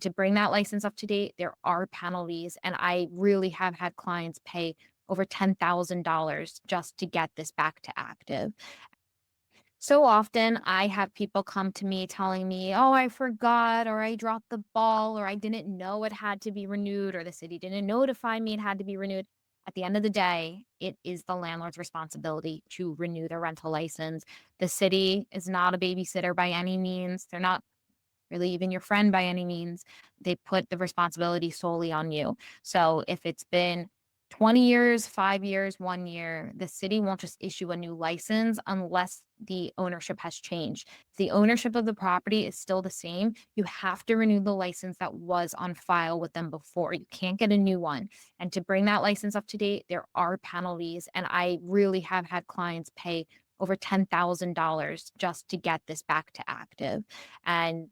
To bring that license up to date, there are penalties, and I really have had clients pay over $10,000 just to get this back to active. So often I have people come to me telling me, oh, I forgot, or I dropped the ball, or I didn't know it had to be renewed, or the city didn't notify me it had to be renewed. At the end of the day, it is the landlord's responsibility to renew their rental license. The city is not a babysitter by any means. They're not really even your friend by any means. They put the responsibility solely on you. So if it's been 20 years, 5 years, 1 year, the city won't just issue a new license unless the ownership has changed. If the ownership of the property is still the same, you have to renew the license that was on file with them before. You can't get a new one. And to bring that license up to date, there are penalties. And I really have had clients pay over $10,000 just to get this back to active. And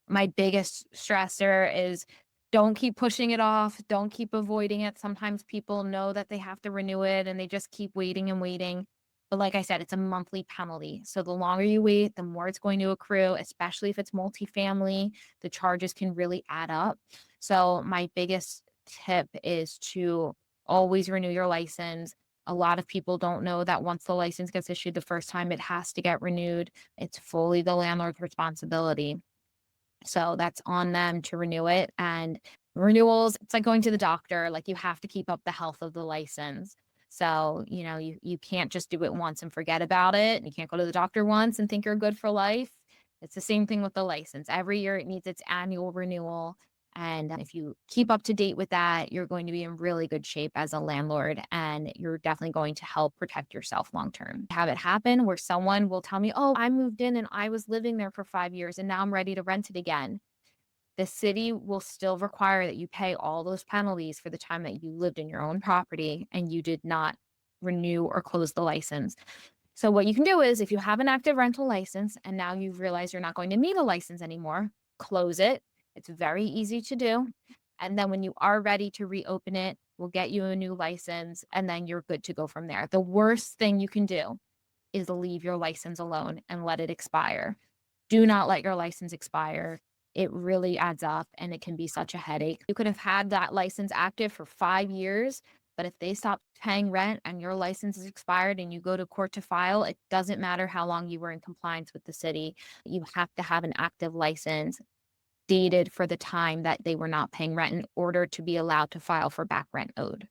my biggest stressor is don't keep pushing it off. Don't keep avoiding it. Sometimes people know that they have to renew it and they just keep waiting and waiting. But like I said, it's a monthly penalty. So the longer you wait, the more it's going to accrue, especially if it's multifamily. The charges can really add up. So my biggest tip is to always renew your license. A lot of people don't know that once the license gets issued the first time, it has to get renewed. It's fully the landlord's responsibility. So that's on them to renew it. And renewals, it's like going to the doctor. Like you have to keep up the health of the license. So, you can't just do it once and forget about it. You can't go to the doctor once and think you're good for life. It's the same thing with the license. Every year it needs its annual renewal. And if you keep up to date with that, you're going to be in really good shape as a landlord, and you're definitely going to help protect yourself long term. Have it happen where someone will tell me, oh, I moved in and I was living there for 5 years and now I'm ready to rent it again. The city will still require that you pay all those penalties for the time that you lived in your own property and you did not renew or close the license. So, what you can do is if you have an active rental license and now you've realized you're not going to need a license anymore, close it. It's very easy to do. And then when you are ready to reopen it, we'll get you a new license and then you're good to go from there. The worst thing you can do is leave your license alone and let it expire. Do not let your license expire. It really adds up and it can be such a headache. You could have had that license active for 5 years, but if they stop paying rent and your license is expired and you go to court to file, it doesn't matter how long you were in compliance with the city. You have to have an active license dated for the time that they were not paying rent in order to be allowed to file for back rent owed.